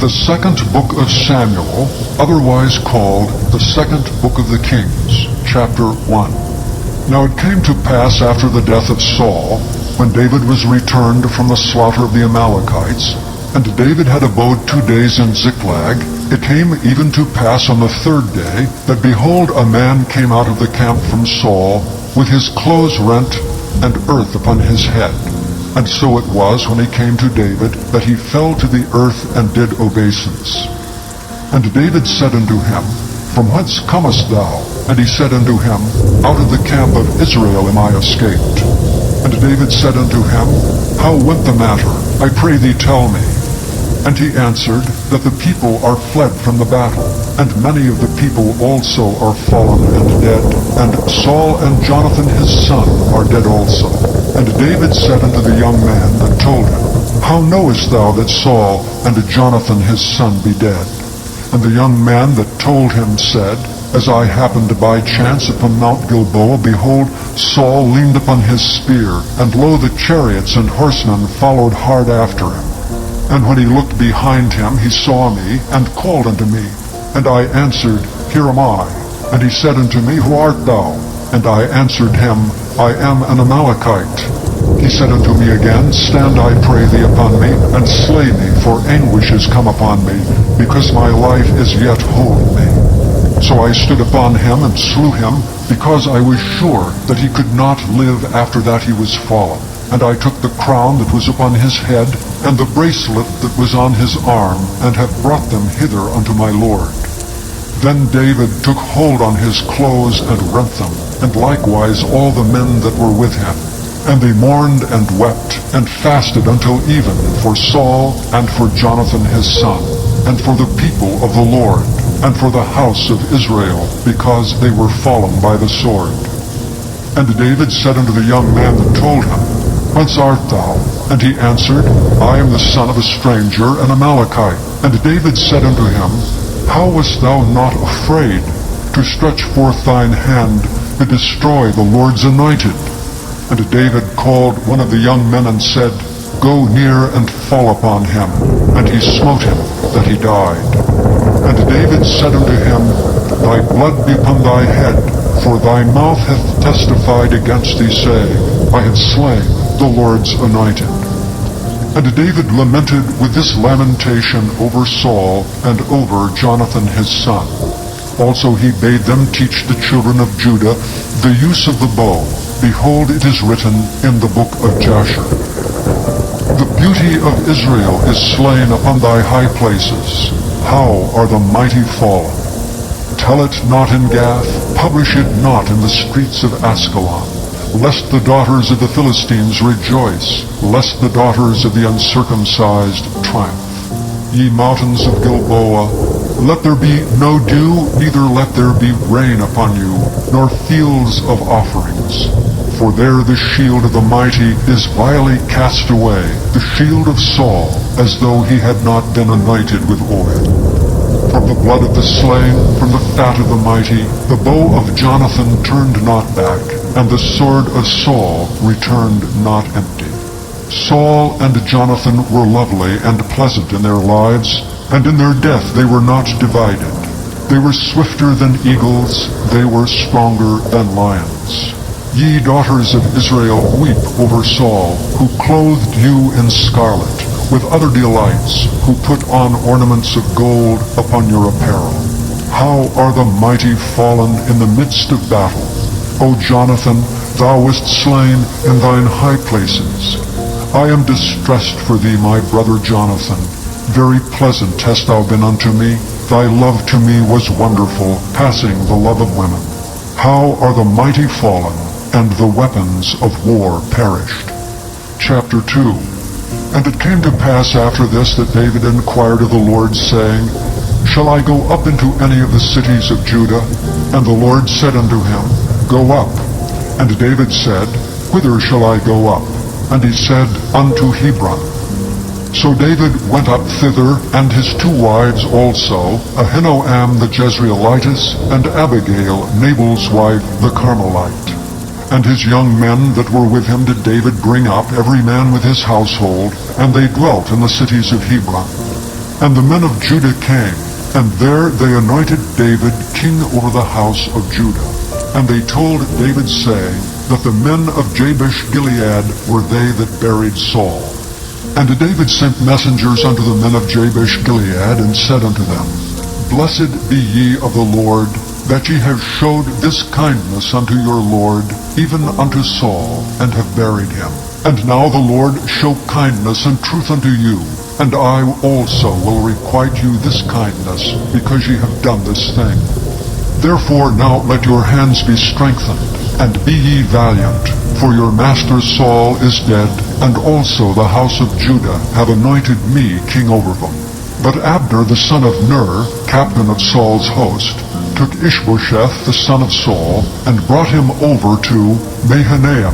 The second book of Samuel, otherwise called the second book of the Kings, chapter 1. Now it came to pass after the death of Saul, when David was returned from the slaughter of the Amalekites, and David had abode 2 days in Ziklag, it came even to pass on the 3rd day, that behold, a man came out of the camp from Saul, with his clothes rent, and earth upon his head. And so it was, when he came to David, that he fell to the earth and did obeisance. And David said unto him, From whence comest thou? And he said unto him, Out of the camp of Israel am I escaped. And David said unto him, How went the matter? I pray thee tell me. And he answered, That the people are fled from the battle, and many of the people also are fallen and dead, and Saul and Jonathan his son are dead also. And David said unto the young man that told him, How knowest thou that Saul and Jonathan his son be dead? And the young man that told him said, As I happened by chance upon Mount Gilboa, behold, Saul leaned upon his spear, and lo, the chariots and horsemen followed hard after him. And when he looked behind him, he saw me, and called unto me. And I answered, Here am I. And he said unto me, Who art thou? And I answered him, I am an Amalekite. He said unto me again, Stand, I pray thee, upon me, and slay me, for anguish is come upon me, because my life is yet whole in me. So I stood upon him and slew him, because I was sure that he could not live after that he was fallen. And I took the crown that was upon his head, and the bracelet that was on his arm, and have brought them hither unto my Lord. Then David took hold on his clothes and rent them, and likewise all the men that were with him. And they mourned and wept, and fasted until even for Saul, and for Jonathan his son, and for the people of the Lord, and for the house of Israel, because they were fallen by the sword. And David said unto the young man that told him, Whence art thou? And he answered, I am the son of a stranger, an Amalekite. And David said unto him, How wast thou not afraid to stretch forth thine hand to destroy the Lord's anointed? And David called one of the young men and said, Go near and fall upon him. And he smote him, that he died. And David said unto him, Thy blood be upon thy head, for thy mouth hath testified against thee, saying, I have slain the Lord's anointed. And David lamented with this lamentation over Saul and over Jonathan his son. Also he bade them teach the children of Judah the use of the bow. Behold, it is written in the book of Jasher. The beauty of Israel is slain upon thy high places. How are the mighty fallen? Tell it not in Gath, publish it not in the streets of Askelon. Lest the daughters of the Philistines rejoice, lest the daughters of the uncircumcised triumph. Ye mountains of Gilboa, let there be no dew, neither let there be rain upon you, nor fields of offerings. For there the shield of the mighty is vilely cast away, the shield of Saul, as though he had not been anointed with oil. From the blood of the slain, from the fat of the mighty, the bow of Jonathan turned not back, and the sword of Saul returned not empty. Saul and Jonathan were lovely and pleasant in their lives, and in their death they were not divided. They were swifter than eagles, they were stronger than lions. Ye daughters of Israel, weep over Saul, who clothed you in scarlet, with other delights, who put on ornaments of gold upon your apparel. How are the mighty fallen in the midst of battle? O Jonathan, thou wast slain in thine high places. I am distressed for thee, my brother Jonathan. Very pleasant hast thou been unto me. Thy love to me was wonderful, passing the love of women. How are the mighty fallen, and the weapons of war perished. Chapter 2. And it came to pass after this that David inquired of the Lord, saying, Shall I go up into any of the cities of Judah? And the Lord said unto him, Go up. And David said, Whither shall I go up? And he said, Unto Hebron. So David went up thither, and his 2 wives also, Ahinoam the Jezreelitess, and Abigail, Nabal's wife, the Carmelite. And his young men that were with him did David bring up, every man with his household, and they dwelt in the cities of Hebron. And the men of Judah came, and there they anointed David king over the house of Judah. And they told David, saying, that the men of Jabesh-Gilead were they that buried Saul. And David sent messengers unto the men of Jabesh-Gilead, and said unto them, Blessed be ye of the Lord, that ye have showed this kindness unto your Lord, even unto Saul, and have buried him. And now the Lord show kindness and truth unto you, and I also will requite you this kindness, because ye have done this thing. Therefore now let your hands be strengthened, and be ye valiant, for your master Saul is dead, and also the house of Judah have anointed me king over them. But Abner the son of Ner, captain of Saul's host, took Ishbosheth the son of Saul, and brought him over to Mahanaim,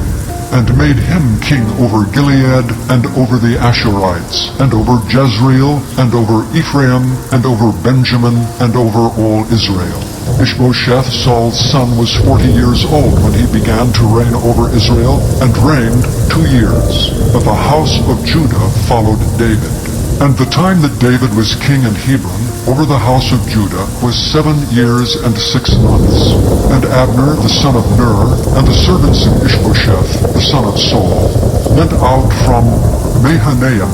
and made him king over Gilead, and over the Asherites, and over Jezreel, and over Ephraim, and over Benjamin, and over all Israel. Ishbosheth, Saul's son, was 40 years old when he began to reign over Israel, and reigned 2 years. But the house of Judah followed David. And the time that David was king in Hebron over the house of Judah was 7 years and 6 months. And Abner the son of Ner, and the servants of Ishbosheth the son of Saul, went out from Mahanaim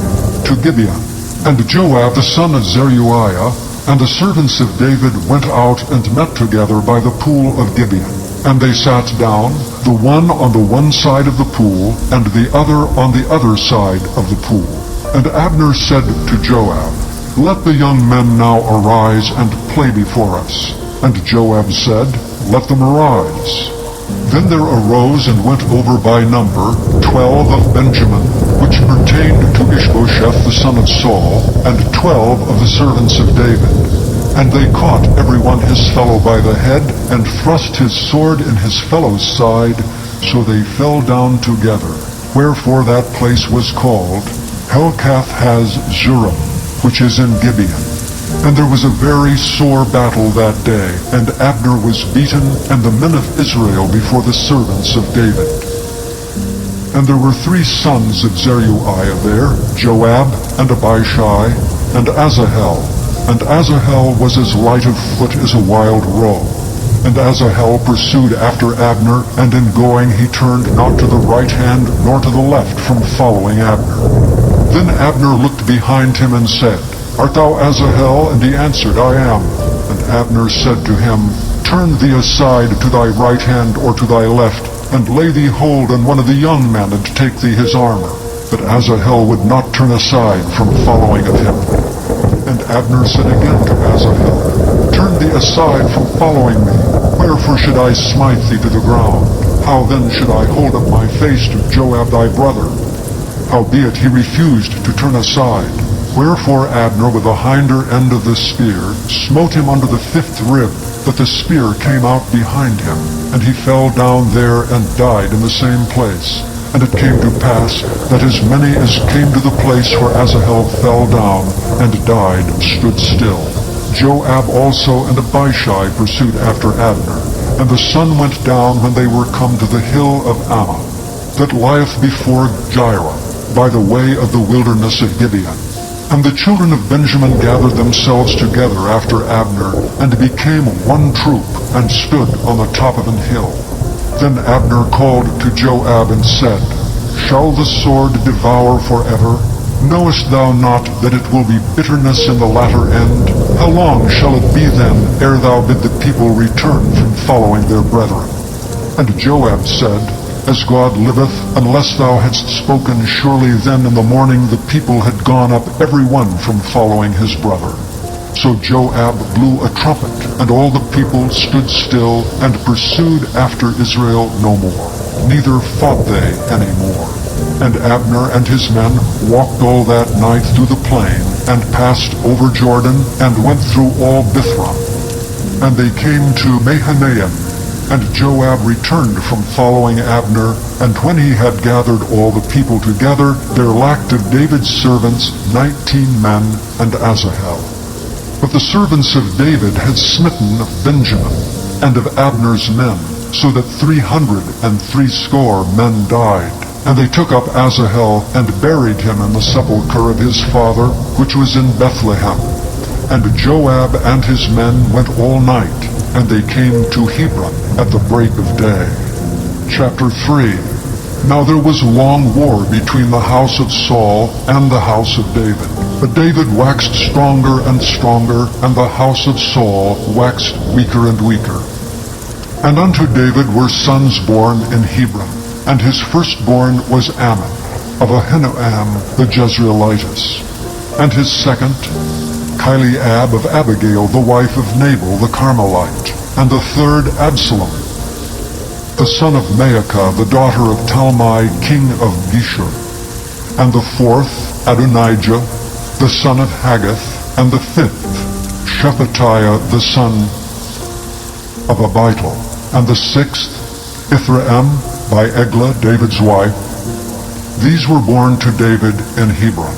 to Gibeon. And Joab the son of Zeruiah, and the servants of David went out and met together by the pool of Gibeon. And they sat down, the one on the one side of the pool, and the other on the other side of the pool. And Abner said to Joab, Let the young men now arise and play before us. And Joab said, Let them arise. Then there arose and went over by number 12 of Benjamin, which pertained to Ishbosheth the son of Saul, and 12 of the servants of David. And they caught every one his fellow by the head, and thrust his sword in his fellow's side, so they fell down together. Wherefore that place was called Helkath-haz-Zurim, which is in Gibeon. And there was a very sore battle that day, and Abner was beaten, and the men of Israel before the servants of David. And there were 3 sons of Zeruiah there, Joab, and Abishai, and Asahel. And Asahel was as light of foot as a wild roe. And Asahel pursued after Abner, and in going he turned not to the right hand nor to the left from following Abner. Then Abner looked behind him and said, Art thou Asahel? And he answered, I am. And Abner said to him, Turn thee aside to thy right hand or to thy left, and lay thee hold on one of the young men, and take thee his armor. But Asahel would not turn aside from following of him. And Abner said again to Asahel, Turn thee aside from following me. Wherefore should I smite thee to the ground? How then should I hold up my face to Joab thy brother? Howbeit he refused to turn aside. Wherefore Abner with the hinder end of the spear smote him under the 5th rib, but the spear came out behind him, and he fell down there and died in the same place. And it came to pass that as many as came to the place where Asahel fell down and died stood still. Joab also and Abishai pursued after Abner, and the sun went down when they were come to the hill of Ammah, that lieth before Jireh, by the way of the wilderness of Gibeon. And the children of Benjamin gathered themselves together after Abner, and became one troop, and stood on the top of an hill. Then Abner called to Joab and said, Shall the sword devour forever? Knowest thou not that it will be bitterness in the latter end? How long shall it be then, ere thou bid the people return from following their brethren? And Joab said, As God liveth, unless thou hadst spoken, surely then in the morning the people had gone up every one from following his brother. So Joab blew a trumpet, and all the people stood still, and pursued after Israel no more, neither fought they any more. And Abner and his men walked all that night through the plain, and passed over Jordan, and went through all Bithron. And they came to Mahanaim, and Joab returned from following Abner, and when he had gathered all the people together, there lacked of David's servants 19 men and Asahel. But the servants of David had smitten of Benjamin and of Abner's men, so that 360 men died. And they took up Asahel and buried him in the sepulchre of his father, which was in Bethlehem. And Joab and his men went all night, and they came to Hebron at the break of day. Chapter 3. Now there was long war between the house of Saul and the house of David. But David waxed stronger and stronger, and the house of Saul waxed weaker and weaker. And unto David were sons born in Hebron, and his firstborn was Ammon, of Ahinoam the Jezreelitess, and his second, Chileab of Abigail, the wife of Nabal the Carmelite, and the third Absalom, the son of Maacah, the daughter of Talmai, king of Geshur, and the fourth Adonijah, the son of Haggith, and the fifth Shephatiah, the son of Abital, and the sixth Ithream by Eglah, David's wife. These were born to David in Hebron.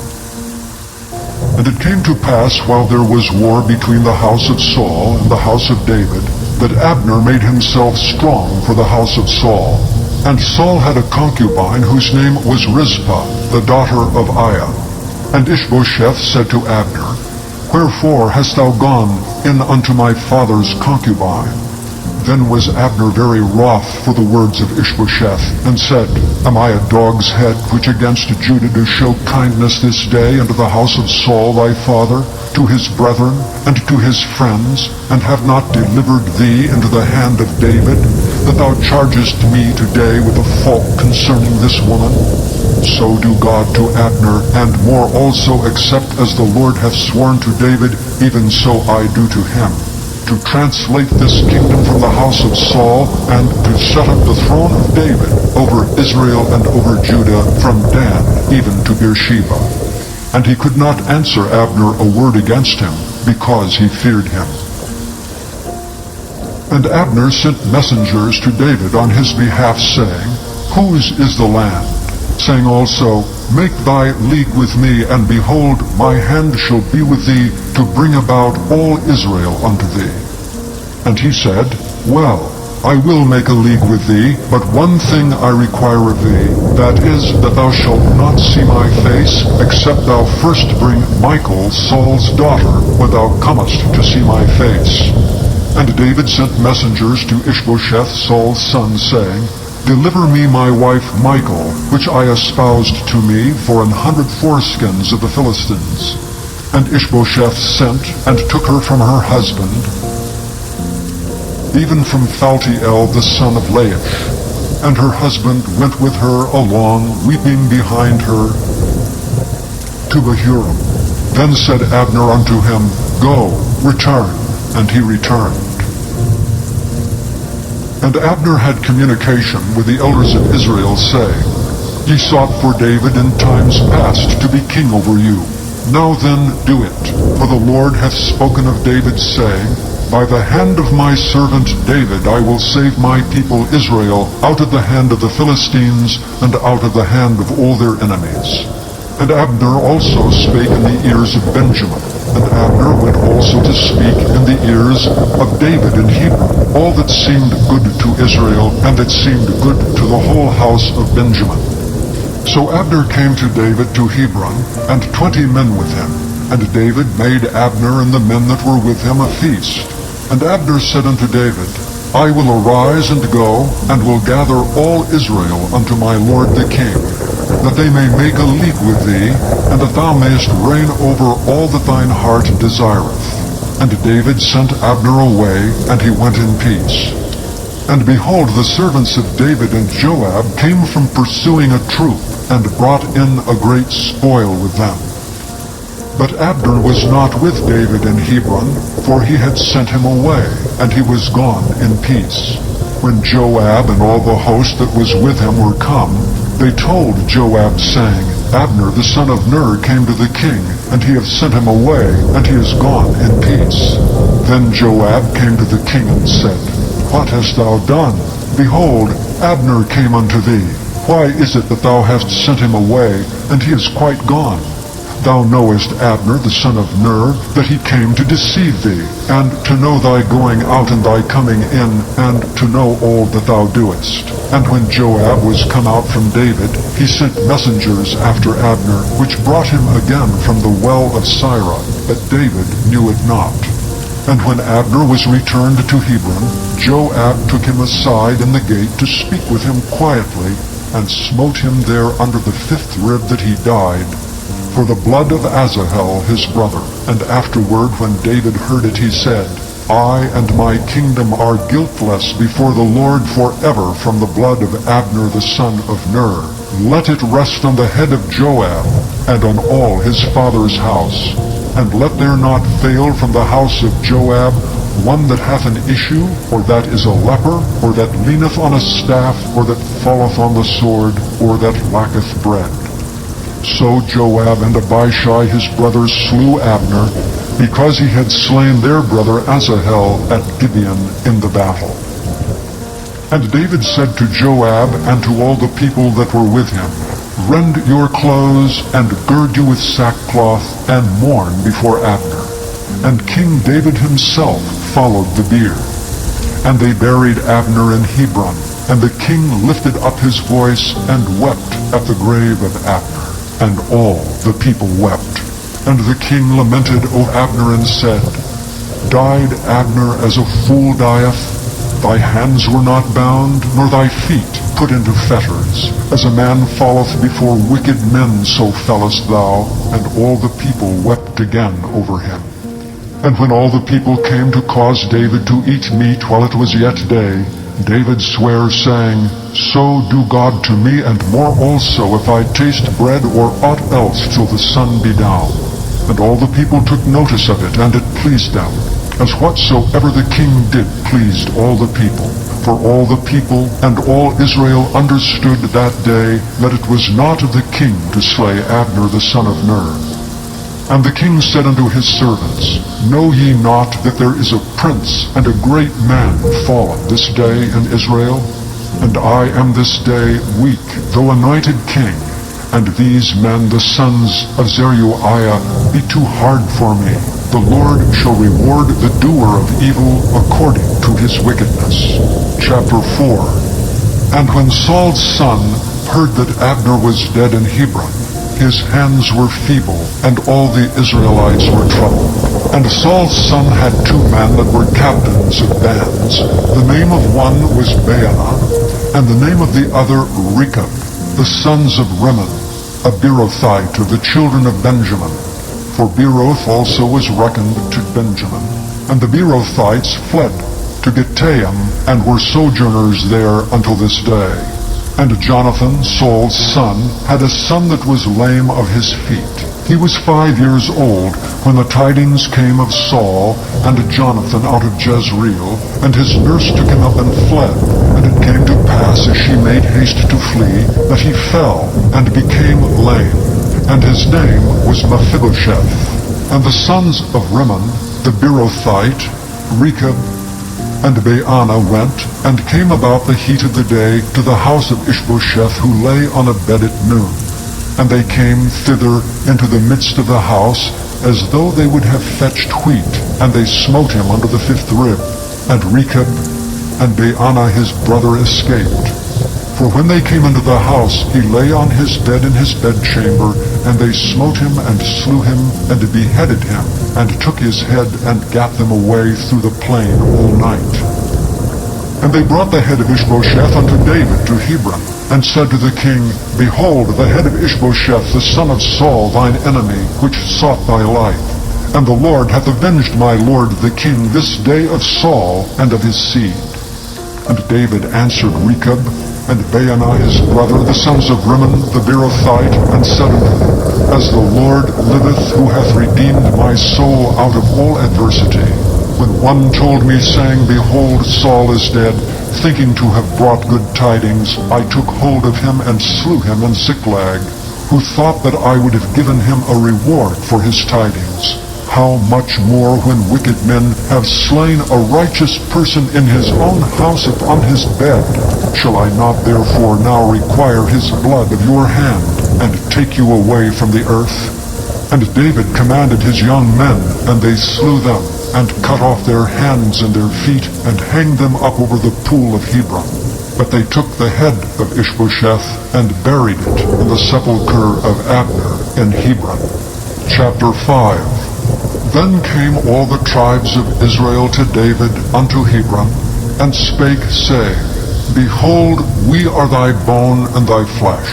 And it came to pass, while there was war between the house of Saul and the house of David, that Abner made himself strong for the house of Saul. And Saul had a concubine whose name was Rizpah, the daughter of Aiah. And Ishbosheth said to Abner, Wherefore hast thou gone in unto my father's concubine? Then was Abner very wroth for the words of Ishbosheth, and said, Am I a dog's head, which against Judah do show kindness this day unto the house of Saul thy father, to his brethren, and to his friends, and have not delivered thee into the hand of David, that thou chargest me today with a fault concerning this woman? So do God to Abner, and more also, except as the Lord hath sworn to David, even so I do to him, to translate this kingdom from the house of Saul, and to set up the throne of David over Israel and over Judah, from Dan even to Beersheba. And he could not answer Abner a word against him, because he feared him. And Abner sent messengers to David on his behalf, saying, Whose is the land? Saying also, Make thy league with me, and behold, my hand shall be with thee, to bring about all Israel unto thee. And he said, Well, I will make a league with thee, but one thing I require of thee, that is, that thou shalt not see my face, except thou first bring Michal, Saul's daughter, when thou comest to see my face. And David sent messengers to Ishbosheth, Saul's son, saying, Deliver me my wife Michal, which I espoused to me for 100 foreskins of the Philistines. And Ishbosheth sent, and took her from her husband, even from Phaltiel the son of Laish. And her husband went with her along, weeping behind her, to Bahurim. Then said Abner unto him, Go, return. And he returned. And Abner had communication with the elders of Israel, saying, Ye sought for David in times past to be king over you. Now then do it, for the Lord hath spoken of David, saying, By the hand of my servant David I will save my people Israel out of the hand of the Philistines, and out of the hand of all their enemies. And Abner also spake in the ears of Benjamin. And Abner went also to speak in the ears of David in Hebron, all that seemed good to Israel, and that seemed good to the whole house of Benjamin. So Abner came to David to Hebron, and 20 men with him. And David made Abner and the men that were with him a feast. And Abner said unto David, I will arise and go, and will gather all Israel unto my lord the king, that they may make a league with thee, and that thou mayest reign over all that thine heart desireth. And David sent Abner away, and he went in peace. And behold, the servants of David and Joab came from pursuing a troop, and brought in a great spoil with them. But Abner was not with David in Hebron, for he had sent him away, and he was gone in peace. When Joab and all the host that was with him were come, they told Joab, saying, Abner the son of Ner came to the king, and he hath sent him away, and he is gone in peace. Then Joab came to the king and said, What hast thou done? Behold, Abner came unto thee. Why is it that thou hast sent him away, and he is quite gone? Thou knowest Abner the son of Ner, that he came to deceive thee, and to know thy going out and thy coming in, and to know all that thou doest. And when Joab was come out from David, he sent messengers after Abner, which brought him again from the well of Sirah, but David knew it not. And when Abner was returned to Hebron, Joab took him aside in the gate to speak with him quietly, and smote him there under the 5th rib that he died, for the blood of Asahel his brother. And afterward, when David heard it, he said, I and my kingdom are guiltless before the Lord forever from the blood of Abner the son of Ner. Let it rest on the head of Joab, and on all his father's house. And let there not fail from the house of Joab one that hath an issue, or that is a leper, or that leaneth on a staff, or that falleth on the sword, or that lacketh bread. So Joab and Abishai his brothers slew Abner, because he had slain their brother Asahel at Gibeon in the battle. And David said to Joab and to all the people that were with him, Rend your clothes, and gird you with sackcloth, and mourn before Abner. And King David himself followed the bier. And they buried Abner in Hebron, and the king lifted up his voice, and wept at the grave of Abner. And all the people wept. And the king lamented O Abner, and said, Died Abner as a fool dieth? Thy hands were not bound, nor thy feet put into fetters. As a man falleth before wicked men, so fellest thou. And all the people wept again over him. And when all the people came to cause David to eat meat while it was yet day, David sware, saying, So do God to me, and more also, if I taste bread or aught else till the sun be down. And all the people took notice of it, and it pleased them, as whatsoever the king did pleased all the people. For all the people and all Israel understood that day that it was not of the king to slay Abner the son of Ner. And the king said unto his servants, Know ye not that there is a prince and a great man fallen this day in Israel? And I am this day weak, though anointed king, and these men, the sons of Zeruiah, be too hard for me. The Lord shall reward the doer of evil according to his wickedness. Chapter 4. And when Saul's son heard that Abner was dead in Hebron, his hands were feeble, and all the Israelites were troubled. And Saul's son had 2 men that were captains of bands. The name of one was Baanah, and the name of the other Rechab, the sons of Rimmon, a Beerothite of the children of Benjamin. For Beeroth also was reckoned to Benjamin. And the Beerothites fled to Gittaim, and were sojourners there until this day. And Jonathan, Saul's son, had a son that was lame of his feet. He was 5 years old when the tidings came of Saul and Jonathan out of Jezreel, and his nurse took him up and fled. And it came to pass, as she made haste to flee, that he fell and became lame. And his name was Mephibosheth. And the sons of Rimmon, the Beerothite, Rechab, and Baanah went, and came about the heat of the day to the house of Ishbosheth, who lay on a bed at noon. And they came thither into the midst of the house, as though they would have fetched wheat, and they smote him under the 5th rib. And Rechab and Baanah his brother escaped. For when they came into the house, he lay on his bed in his bedchamber, and they smote him, and slew him, and beheaded him, and took his head, and gat them away through the plain all night. And they brought the head of Ishbosheth unto David to Hebron, and said to the king, Behold, the head of Ishbosheth, the son of Saul, thine enemy, which sought thy life. And the Lord hath avenged my lord the king this day of Saul and of his seed. And David answered Rechab and Baanah his brother, the sons of Rimmon the Beerothite, and said unto them, As the Lord liveth, who hath redeemed my soul out of all adversity. When one told me, saying, Behold, Saul is dead, thinking to have brought good tidings, I took hold of him and slew him in Ziklag, who thought that I would have given him a reward for his tidings. How much more when wicked men have slain a righteous person in his own house upon his bed? Shall I not therefore now require his blood of your hand, and take you away from the earth? And David commanded his young men, and they slew them, and cut off their hands and their feet, and hanged them up over the pool of Hebron. But they took the head of Ishbosheth, and buried it in the sepulchre of Abner in Hebron. Chapter 5. Then came all the tribes of Israel to David unto Hebron, and spake, saying, Behold, we are thy bone and thy flesh.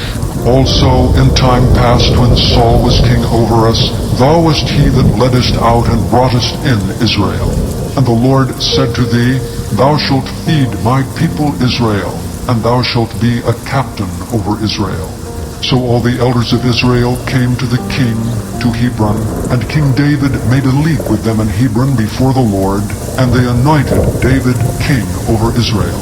Also in time past, when Saul was king over us, thou wast he that leddest out and broughtest in Israel. And the Lord said to thee, Thou shalt feed my people Israel, and thou shalt be a captain over Israel. So all the elders of Israel came to the king to Hebron, and King David made a league with them in Hebron before the Lord, and they anointed David king over Israel.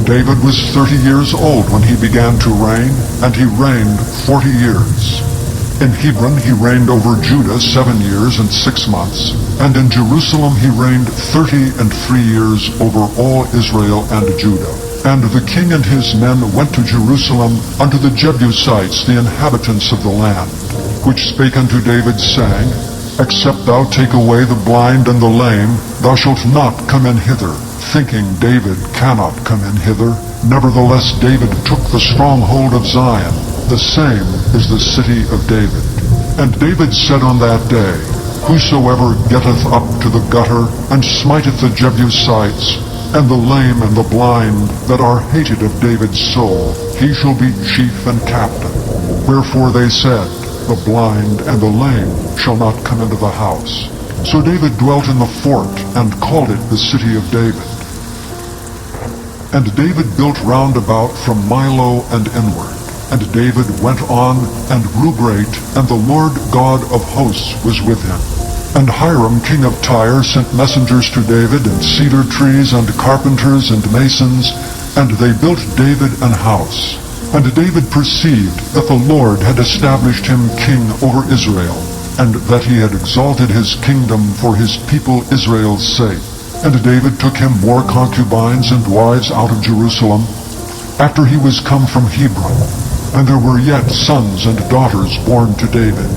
David was 30 years old when he began to reign, and he reigned 40 years. In Hebron he reigned over Judah 7 years and 6 months, and in Jerusalem he reigned 33 years over all Israel and Judah. And the king and his men went to Jerusalem unto the Jebusites, the inhabitants of the land, which spake unto David, saying, Except thou take away the blind and the lame, thou shalt not come in hither. Thinking David cannot come in hither, nevertheless David took the stronghold of Zion, the same is the city of David. And David said on that day, Whosoever getteth up to the gutter, and smiteth the Jebusites, and the lame and the blind that are hated of David's soul, he shall be chief and captain. Wherefore they said, The blind and the lame shall not come into the house. So David dwelt in the fort, and called it the city of David. And David built round about from Milo and inward. And David went on, and grew great, and the Lord God of hosts was with him. And Hiram king of Tyre sent messengers to David, and cedar trees, and carpenters, and masons, and they built David an house. And David perceived that the Lord had established him king over Israel, and that he had exalted his kingdom for his people Israel's sake. And David took him more concubines and wives out of Jerusalem, after he was come from Hebron. And there were yet sons and daughters born to David.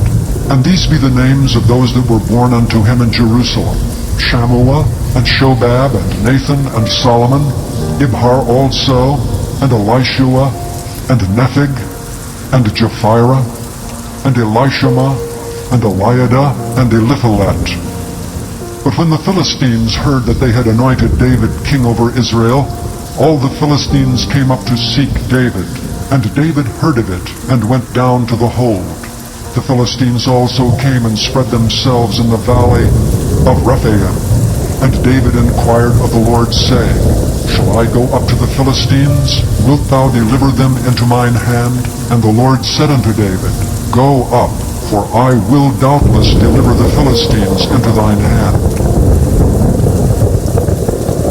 And these be the names of those that were born unto him in Jerusalem: Shammua, and Shobab, and Nathan, and Solomon, Ibhar also, and Elishua, and Nepheg, and Japhira, and Elishama, and Eliada, and Eliphalet. But when the Philistines heard that they had anointed David king over Israel, all the Philistines came up to seek David. And David heard of it, and went down to the hold. The Philistines also came and spread themselves in the valley of Rephaim. And David inquired of the Lord, saying, Shall I go up to the Philistines? Wilt thou deliver them into mine hand? And the Lord said unto David, Go up, for I will doubtless deliver the Philistines into thine hand.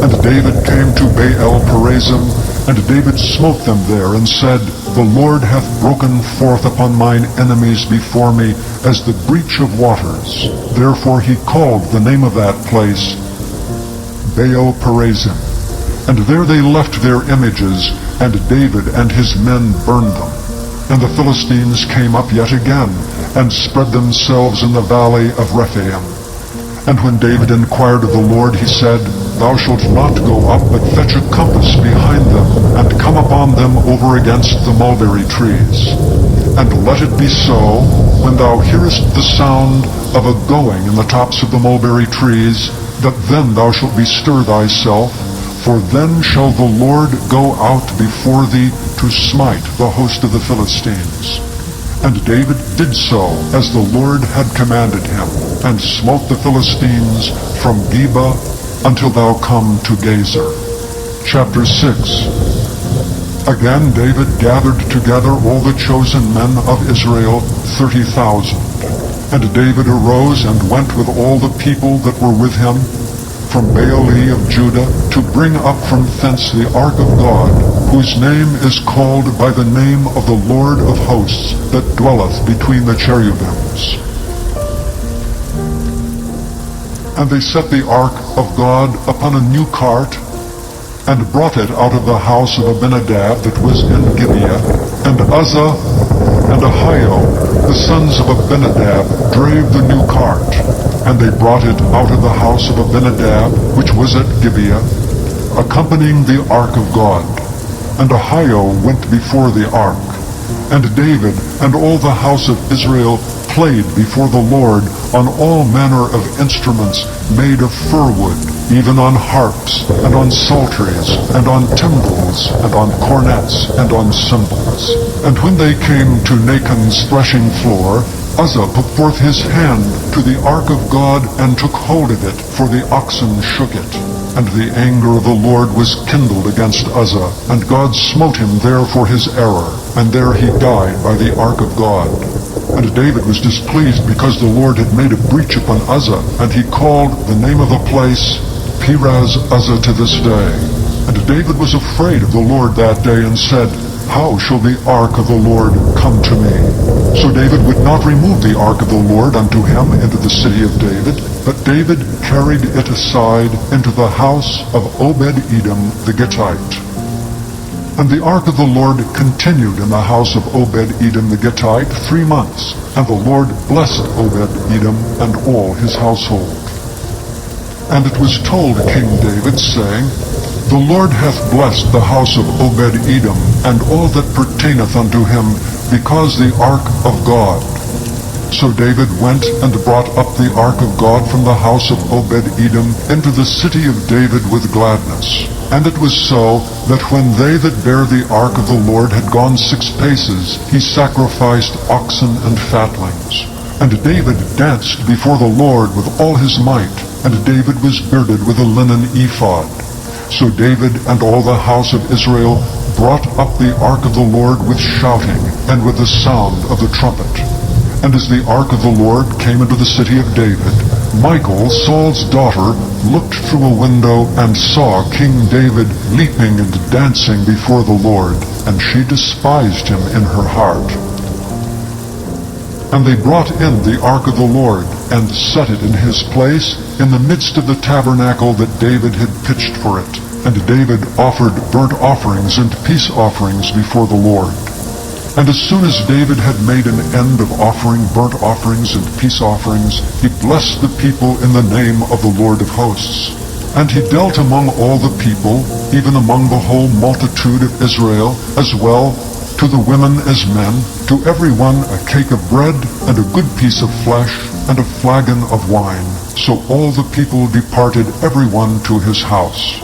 And David came to Baal-perazim, and David smote them there, and said, The Lord hath broken forth upon mine enemies before me, as the breach of waters. Therefore he called the name of that place Baal-perazim. And there they left their images, and David and his men burned them. And the Philistines came up yet again, and spread themselves in the valley of Rephaim. And when David inquired of the Lord, he said, Thou shalt not go up, but fetch a compass behind them, and come upon them over against the mulberry trees. And let it be so, when thou hearest the sound of a going in the tops of the mulberry trees, that then thou shalt bestir thyself, for then shall the Lord go out before thee to smite the host of the Philistines. And David did so as the Lord had commanded him, and smote the Philistines from Geba until thou come to Gezer. Chapter 6. Again David gathered together all the chosen men of Israel, 30,000. And David arose and went with all the people that were with him from Baale of Judah, to bring up from thence the ark of God, whose name is called by the name of the Lord of hosts, that dwelleth between the cherubims. And they set the ark of God upon a new cart, and brought it out of the house of Abinadab that was in Gibeah. And Uzzah and Ahio, the sons of Abinadab, drave the new cart. And they brought it out of the house of Abinadab, which was at Gibeah, accompanying the ark of God. And Ahio went before the ark. And David and all the house of Israel played before the Lord on all manner of instruments made of fir wood, even on harps, and on psalteries, and on timbrels, and on cornets, and on cymbals. And when they came to Nachon's threshing floor, Uzzah put forth his hand to the ark of God, and took hold of it, for the oxen shook it. And the anger of the Lord was kindled against Uzzah, and God smote him there for his error, and there he died by the ark of God. And David was displeased because the Lord had made a breach upon Uzzah, and he called the name of the place Perez Uzzah to this day. And David was afraid of the Lord that day, and said, How shall the ark of the Lord come to me? So David would not remove the ark of the Lord unto him into the city of David, but David carried it aside into the house of Obed-Edom the Gittite. And the ark of the Lord continued in the house of Obed-Edom the Gittite 3 months, and the Lord blessed Obed-Edom and all his household. And it was told King David, saying, The Lord hath blessed the house of Obed-Edom, and all that pertaineth unto him, because the ark of God. So David went and brought up the ark of God from the house of Obed-Edom into the city of David with gladness. And it was so, that when they that bare the ark of the Lord had gone 6 paces, he sacrificed oxen and fatlings. And David danced before the Lord with all his might, and David was girded with a linen ephod. So David and all the house of Israel brought up the ark of the Lord with shouting, and with the sound of the trumpet. And as the ark of the Lord came into the city of David, Michal, Saul's daughter, looked through a window and saw King David leaping and dancing before the Lord, and she despised him in her heart. And they brought in the ark of the Lord, and set it in his place in the midst of the tabernacle that David had pitched for it. And David offered burnt offerings and peace offerings before the Lord. And as soon as David had made an end of offering burnt offerings and peace offerings, he blessed the people in the name of the Lord of hosts. And he dealt among all the people, even among the whole multitude of Israel, as well to the women as men, to every one a cake of bread, and a good piece of flesh, and a flagon of wine. So all the people departed every one to his house.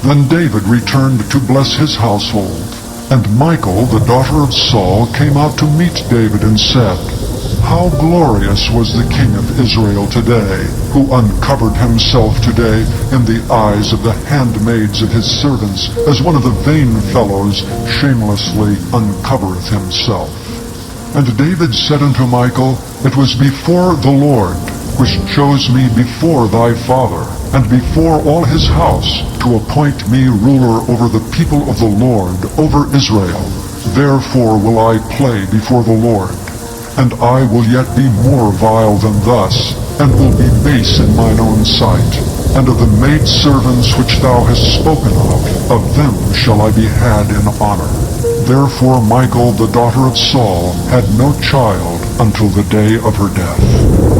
Then David returned to bless his household. And Michal, the daughter of Saul, came out to meet David, and said, How glorious was the king of Israel today, who uncovered himself today in the eyes of the handmaids of his servants, as one of the vain fellows shamelessly uncovereth himself. And David said unto Michal, It was before the Lord, which chose me before thy father, and before all his house, to appoint me ruler over the people of the Lord, over Israel. Therefore will I play before the Lord. And I will yet be more vile than thus, and will be base in mine own sight. And of the maidservants which thou hast spoken of them shall I be had in honor. Therefore Michal, the daughter of Saul, had no child until the day of her death.